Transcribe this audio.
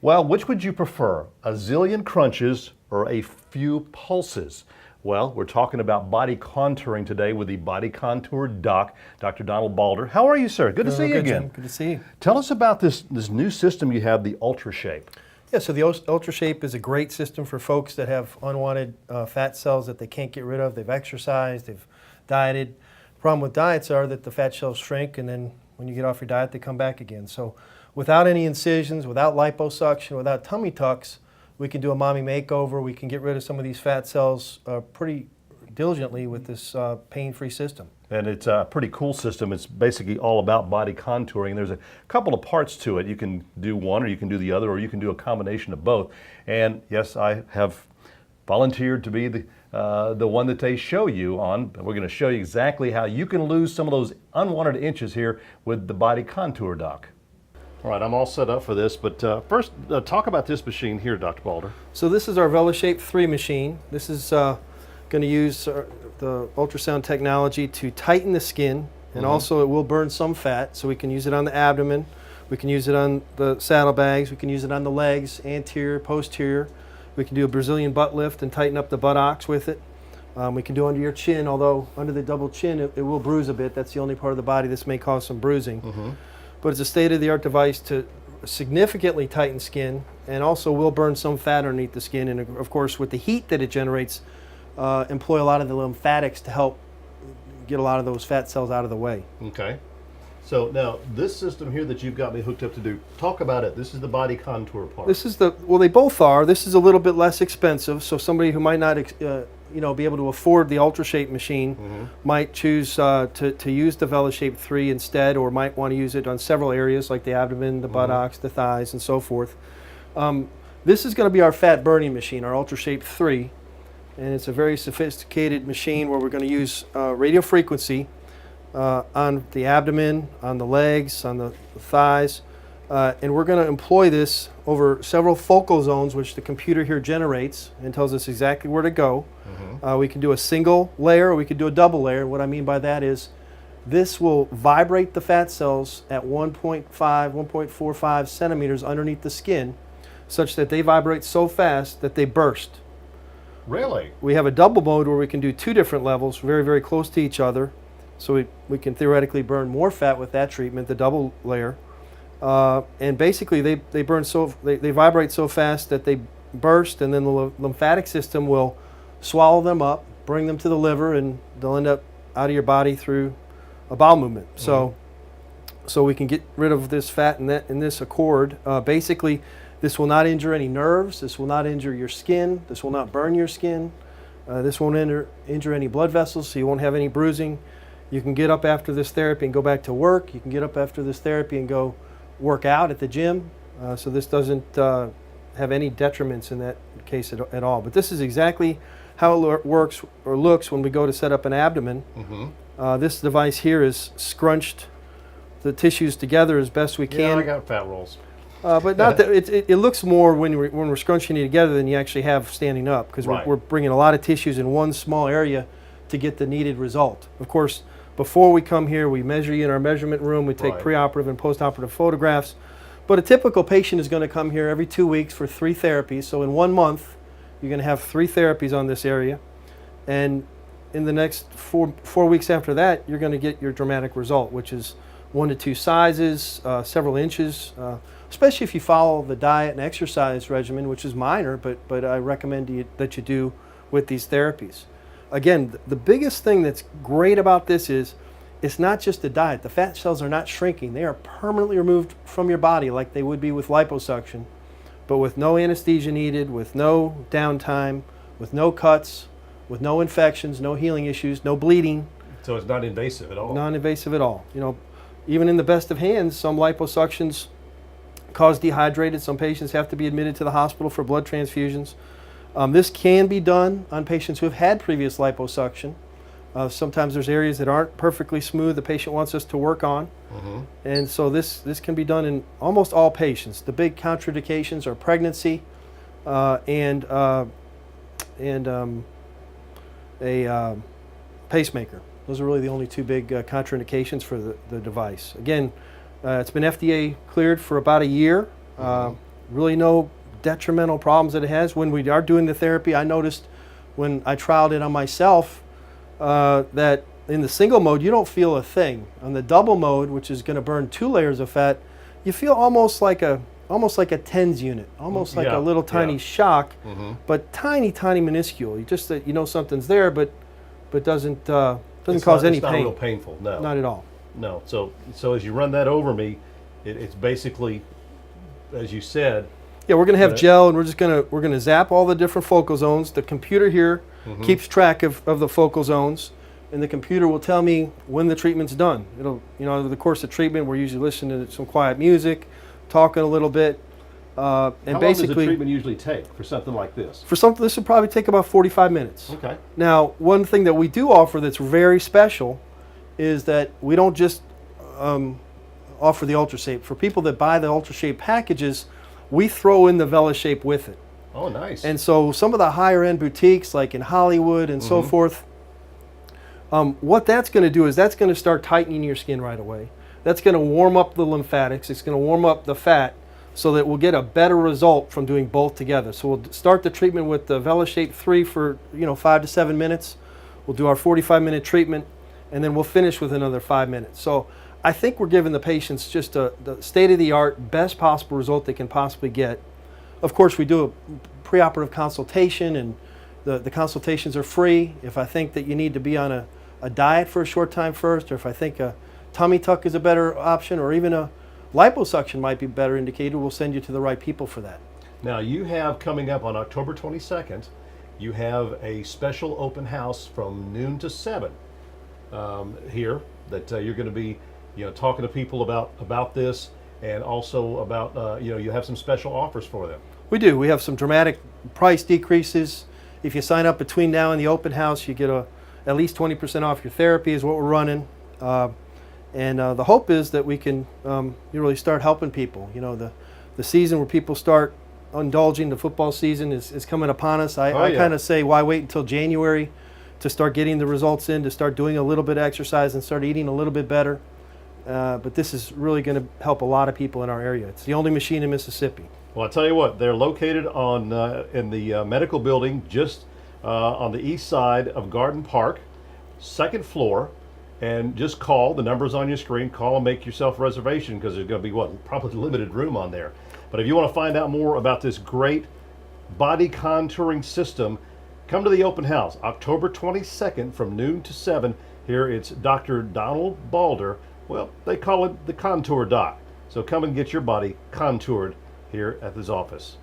Well, which would you prefer, a zillion crunches or a few pulses? Well, we're talking about body contouring today with the body contour doc, Dr. Donald Balder. How are you, sir? Good to see you Good, again. Jim. Good to see you. Tell us about this new system you have, the Ultra Shape. Yeah, so the Ultra Shape is a great system for folks that have unwanted fat cells that they can't get rid of. They've exercised, they've dieted. The problem with diets are that the fat cells shrink, and then when you get off your diet, they come back again. So without any incisions, without liposuction, without tummy tucks, we can do a mommy makeover. We can get rid of some of these fat cells pretty diligently with this pain-free system. And it's a pretty cool system. It's basically all about body contouring. There's a couple of parts to it. You can do one or you can do the other, or you can do a combination of both. And yes, I have volunteered to be the one that they show you on. We're going to show you exactly how you can lose some of those unwanted inches here with the body contour doc. All right, I'm all set up for this, but first talk about this machine here, Dr. Balder. So this is our VeloShape 3 machine. This is going to use the ultrasound technology to tighten the skin, and also it will burn some fat, so we can use it on the abdomen, we can use it on the saddlebags, we can use it on the legs, anterior, posterior. We can do a Brazilian butt lift and tighten up the buttocks with it. We can do under your chin, although under the double chin it will bruise a bit. That's the only part of the body this may cause some bruising. But it's a state-of-the-art device to significantly tighten skin, and also will burn some fat underneath the skin, and of course with the heat that it generates, employ a lot of the lymphatics to help get a lot of those fat cells out of the way. Okay. So now this system here that you've got me hooked up to do, talk about it. This is the body contour part. This is well, they both are. This is a little bit less expensive, so somebody who might not be able to afford the Ultra Shape machine might choose to use the VeloShape 3 instead, or might want to use it on several areas like the abdomen, the buttocks, the thighs, and so forth. This is going to be our fat burning machine, our Ultra Shape 3. And it's a very sophisticated machine where we're going to use radio frequency on the abdomen, on the legs, on the thighs, and we're going to employ this over several focal zones which the computer here generates and tells us exactly where to go. We can do a single layer, or we can do a double layer. What I mean by that is this will vibrate the fat cells at 1.5, 1.45 centimeters underneath the skin, such that they vibrate so fast that they burst. Really? We have a double mode where we can do two different levels, very, very close to each other. So we can theoretically burn more fat with that treatment, the double layer. And basically they vibrate so fast that they burst, and then the lymphatic system will swallow them up, bring them to the liver, and they'll end up out of your body through a bowel movement. So we can get rid of this fat in this accord. Basically, this will not injure any nerves. This will not injure your skin. This will not burn your skin. This won't injure any blood vessels, so you won't have any bruising. You can get up after this therapy and go back to work. You can get up after this therapy and go work out at the gym. So this doesn't have any detriments in that case at all. But this is exactly how it works or looks when we go to set up an abdomen. This device here is scrunched the tissues together as best we can. Yeah, I got fat rolls. But not that it looks more when we're scrunching it together than you actually have standing up, because we're bringing a lot of tissues in one small area to get the needed result. Of course, before we come here, we measure you in our measurement room. We take preoperative and postoperative photographs. But a typical patient is going to come here every 2 weeks for 3 therapies. So in 1 month, you're going to have 3 therapies on this area, and in the next four weeks after that, you're going to get your dramatic result, which is 1 to 2 sizes, several inches. Especially if you follow the diet and exercise regimen, which is minor, but I recommend that you do with these therapies. Again, the biggest thing that's great about this is it's not just the diet. The fat cells are not shrinking. They are permanently removed from your body like they would be with liposuction, but with no anesthesia needed, with no downtime, with no cuts, with no infections, no healing issues, no bleeding. So it's not invasive at all? Non-invasive at all. You know, even in the best of hands, some liposuctions cause dehydrated. Some patients have to be admitted to the hospital for blood transfusions. This can be done on patients who have had previous liposuction. Sometimes there's areas that aren't perfectly smooth the patient wants us to work on. And so this can be done in almost all patients. The big contraindications are pregnancy and a pacemaker. Those are really the only 2 big contraindications for the device. Again, it's been FDA cleared for about a year. really no detrimental problems that it has. When we are doing the therapy, I noticed when I trialed it on myself that in the single mode, you don't feel a thing. On the double mode, which is going to burn 2 layers of fat, you feel almost like a TENS unit, almost like a little tiny shock, but tiny, tiny minuscule. You just that you know something's there, but doesn't cause any pain. It's not real painful. No, not at all. No. So as you run that over me, it's basically, as you said. Yeah, we're going to have gel, and we're gonna zap all the different focal zones. The computer here keeps track of the focal zones, and the computer will tell me when the treatment's done. It'll, over the course of treatment, we're usually listening to some quiet music, talking a little bit, and how long does the treatment usually take for something like this? For something, this would probably take about 45 minutes. Okay. Now, one thing that we do offer that's very special is that we don't just offer the UltraShape. For people that buy the UltraShape packages, we throw in the VeloShape with it. Oh, nice. And so some of the higher end boutiques, like in Hollywood and so forth, what that's going to do is that's going to start tightening your skin right away. That's going to warm up the lymphatics. It's going to warm up the fat so that we'll get a better result from doing both together. So we'll start the treatment with the VeloShape 3 for 5 to 7 minutes. We'll do our 45-minute treatment, and then we'll finish with another 5 minutes. So I think we're giving the patients just the state-of-the-art, best possible result they can possibly get. Of course, we do a preoperative consultation, and the consultations are free. If I think that you need to be on a diet for a short time first, or if I think a tummy tuck is a better option, or even a liposuction might be better indicated, we'll send you to the right people for that. Now, you have coming up on October 22nd, you have a special open house from noon to 7 here that you're going to be talking to people about this, and also about you have some special offers for them. We do. We have some dramatic price decreases. If you sign up between now and the open house, you get at least 20% off your therapy is what we're running. And the hope is that we can really start helping people. The season where people start indulging, the football season is coming upon us. I kind of say, why wait until January to start getting the results in, to start doing a little bit of exercise and start eating a little bit better. But this is really going to help a lot of people in our area. It's the only machine in Mississippi. Well, I tell you what, they're located in the medical building just on the east side of Garden Park, 2nd floor. And just call, the number's on your screen, call and make yourself a reservation, because there's going to be, probably limited room on there. But if you want to find out more about this great body contouring system, come to the open house, October 22nd from noon to 7. Here it's Dr. Donald Balder. Well, they call it the Contour Doc. So come and get your body contoured here at his office.